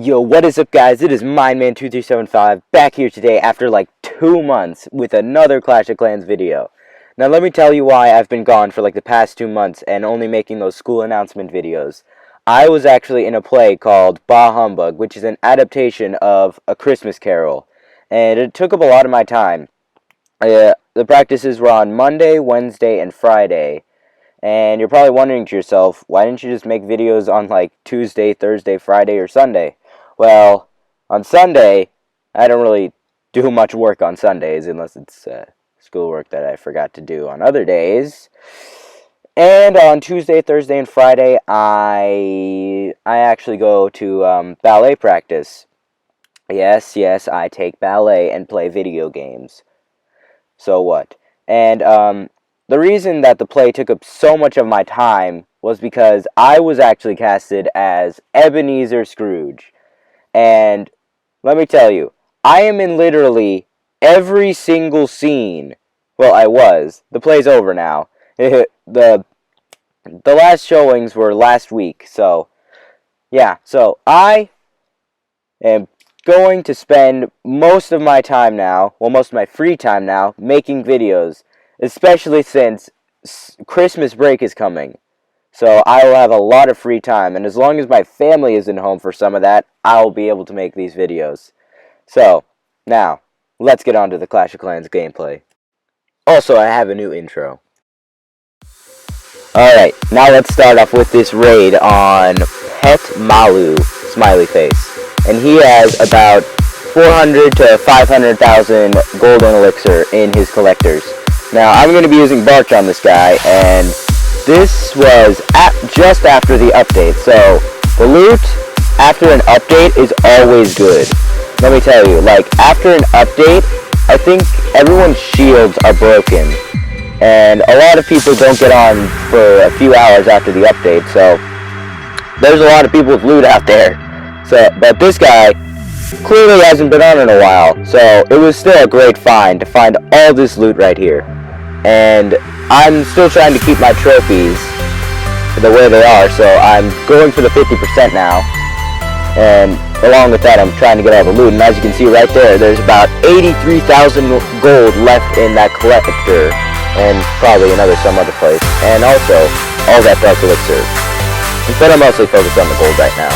Yo, what is up, guys? It is MineMan2375 back here today after like 2 months with another Clash of Clans video. Now, let me tell you why I've been gone for like the past 2 months and only making those school announcement videos. I was actually in a play called Bah Humbug, which is an adaptation of A Christmas Carol, and it took up a lot of my time. The practices were on Monday, Wednesday, and Friday. And you're probably wondering to yourself, why didn't you just make videos on like Tuesday, Thursday, Friday, or Sunday? Well, on Sunday, I don't really do much work on Sundays unless it's schoolwork that I forgot to do on other days. And on Tuesday, Thursday, and Friday, I actually go to ballet practice. Yes, I take ballet and play video games. So what? And the reason that the play took up so much of my time was because I was actually casted as Ebenezer Scrooge. And let me tell you, I am in literally every single scene. Well, I was. The play's over now. The last showings were last week, so yeah. So I am going to spend most of my time now, well, most of my free time now, making videos. Especially since Christmas break is coming. So I will have a lot of free time. And as long as my family isn't home for some of that, I'll be able to make these videos. So, now, let's get on to the Clash of Clans gameplay. Also, I have a new intro. Alright, now let's start off with this raid on Pet Malu, smiley face. And he has about 400 to 500,000 golden elixir in his collectors. Now, I'm going to be using Barch on this guy, and this was just after the update, so the loot after an update is always good. Let me tell you, like, after an update, I think everyone's shields are broken, and a lot of people don't get on for a few hours after the update, so there's a lot of people with loot out there. So, but this guy clearly hasn't been on in a while, so it was still a great find to find all this loot right here. And I'm still trying to keep my trophies the way they are, so I'm going for the 50% now. And along with that, I'm trying to get all the loot. And as you can see right there, there's about 83,000 gold left in that collector, and probably another some other place. And also, all that dark elixir. But I'm mostly focused on the gold right now.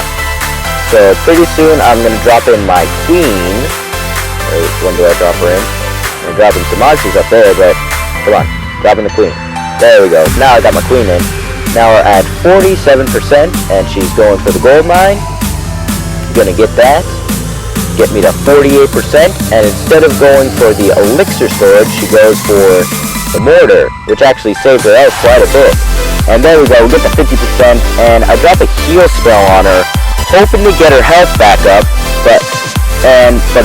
So pretty soon, I'm going to drop in my queen. Wait, when do I drop her in? I'm dropping some monsters up there, but come on, dropping the queen. There we go. Now I got my queen in. Now we're at 47%, and she's going for the gold mine. Gonna get that. Get me to 48%, and instead of going for the elixir storage, she goes for the mortar, which actually saved her health quite a bit. And there we go, we get the 50%, and I drop a heal spell on her, hoping to get her health back up, but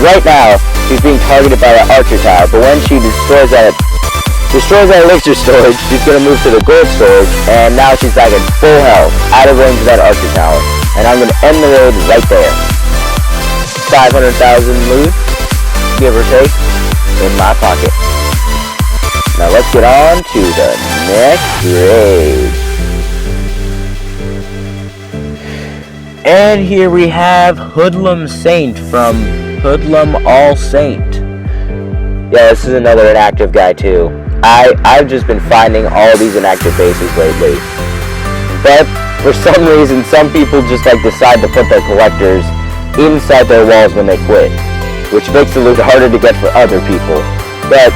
right now, she's being targeted by that archer tower, but when she destroys that elixir storage, she's going to move to the gold storage, and now she's back at full health, out of range of that archer tower. And I'm going to end the raid right there. 500,000 loot, give or take, in my pocket. Now let's get on to the next raid. And here we have Hoodlum Saint from Hoodlum All Saint. Yeah, this is another inactive guy too. I've just been finding all these inactive bases lately. But for some reason, some people just like decide to put their collectors inside their walls when they quit, which makes the loot harder to get for other people. But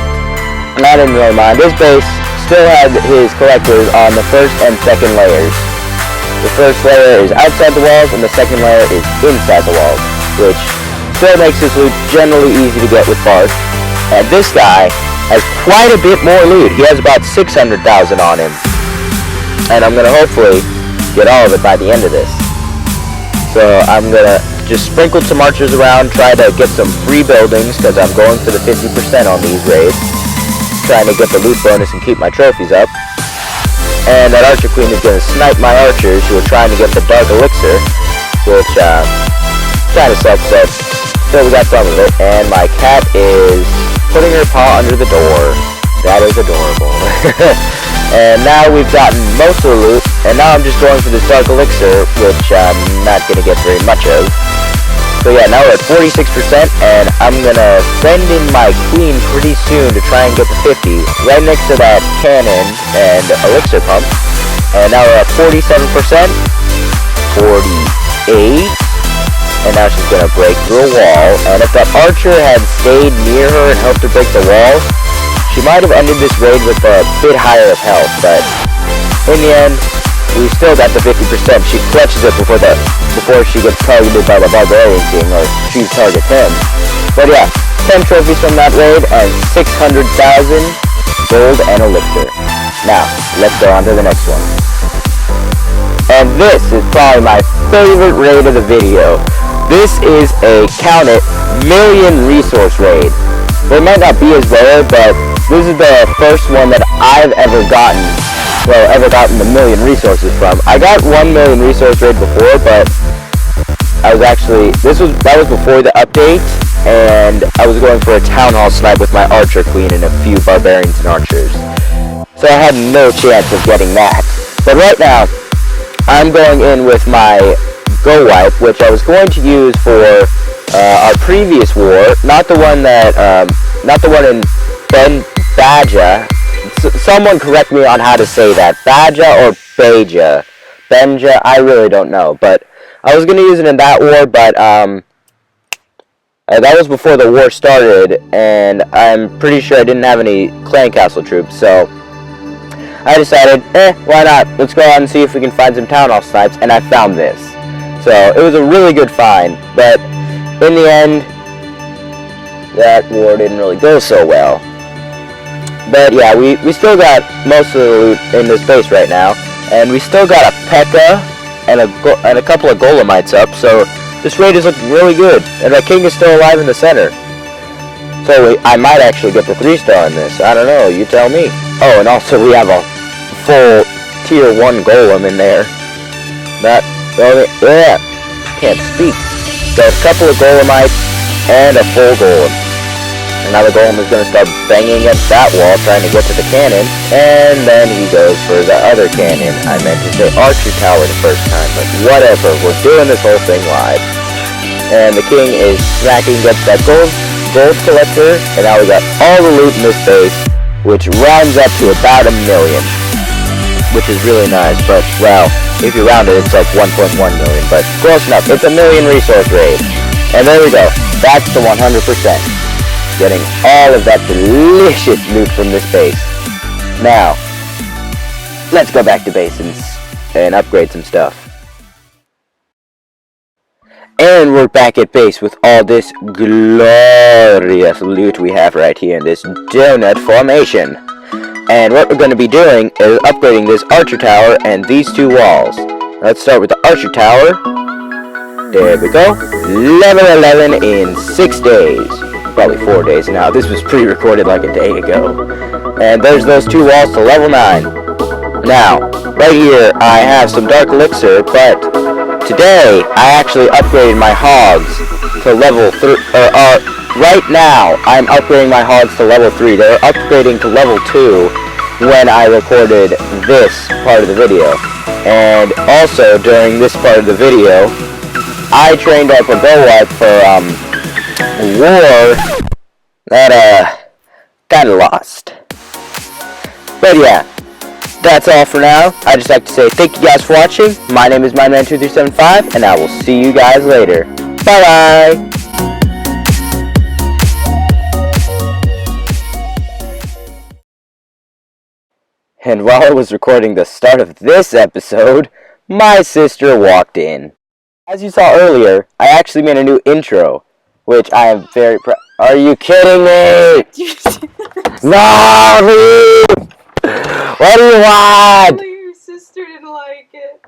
I didn't really mind. This base still had his collectors on the first and second layers. The first layer is outside the walls, and the second layer is inside the walls, which still makes this loot generally easy to get with Barch. And this guy has quite a bit more loot. He has about 600,000 on him. And I'm going to hopefully get all of it by the end of this. So I'm going to just sprinkle some archers around, try to get some free buildings, because I'm going for the 50% on these raids. Trying to get the loot bonus and keep my trophies up. And that archer queen is going to snipe my archers who are trying to get the dark elixir, which kind of sucks, but still we got some of it. And my cat is putting her paw under the door. That is adorable. And now we've gotten most of the loot, and now I'm just going for this dark elixir, which I'm not going to get very much of. So yeah, now we're at 46%, and I'm gonna send in my queen pretty soon to try and get to 50, right next to that cannon and elixir pump. And now we're at 47%, 48, and now she's gonna break through a wall. And if that archer had stayed near her and helped her break the wall, she might have ended this raid with a bit higher of health, but in the end, we still got the 50%. She clutches it before she gets targeted by the barbarian king, or she targets him. But yeah, 10 trophies from that raid and 600,000 gold and elixir. Now, let's go on to the next one. And this is probably my favorite raid of the video. This is a count it million resource raid. It might not be as rare, but this is the first one that I've ever gotten the million resources from. I got 1 million resource raid before, but I was actually, that was before the update, and I was going for a town hall snipe with my archer queen and a few barbarians and archers. So I had no chance of getting that. But right now, I'm going in with my go wipe, which I was going to use for our previous war, not the one in Baja. Someone correct me on how to say that. Baja or Beja? Benja? I really don't know. But I was going to use it in that war, but that was before the war started, and I'm pretty sure I didn't have any clan castle troops, so I decided, why not? Let's go out and see if we can find some town hall snipes, and I found this. So it was a really good find, but in the end, that war didn't really go so well. But yeah, we still got most of the loot in this base right now, and we still got a P.E.K.K.A. and a couple of Golemites up, so this raid is looking really good, and our king is still alive in the center. So I might actually get the 3-star in this, I don't know, you tell me. Oh, and also we have a full tier 1 golem in there. Can't speak. Got a couple of Golemites and a full golem. And now the golem is going to start banging against that wall, trying to get to the cannon. And then he goes for the other cannon. I meant to say archer tower the first time, but whatever. We're doing this whole thing live. And the king is smacking against that gold collector. And now we got all the loot in this base, which rounds up to about 1 million. Which is really nice, but, well, if you round it, it's like 1.1 million, but close enough. It's a million resource raid. And there we go. That's the 100%. Getting all of that delicious loot from this base. Now, let's go back to base and upgrade some stuff. And we're back at base with all this glorious loot we have right here in this donut formation. And what we're going to be doing is upgrading this archer tower and these 2 walls. Let's start with the archer tower. There we go. Level 11 in 6 days. Probably 4 days now. This was pre-recorded like a day ago. And there's those 2 walls to level 9. Now, right here I have some dark elixir, but today I actually upgraded my hogs to level 3. Right now I'm upgrading my hogs to level 3. They're upgrading to level 2 when I recorded this part of the video. And also during this part of the video, I trained up a go wipe for war that kinda lost. But yeah, that's all for now. I'd just like to say thank you guys for watching. My name is MineMan2375, and I will see you guys later. Bye bye. And while I was recording the start of this episode, my sister walked in. As you saw earlier, I actually made a new intro, which I am very proud. Are you kidding me? No! What do you want? Your sister didn't like it.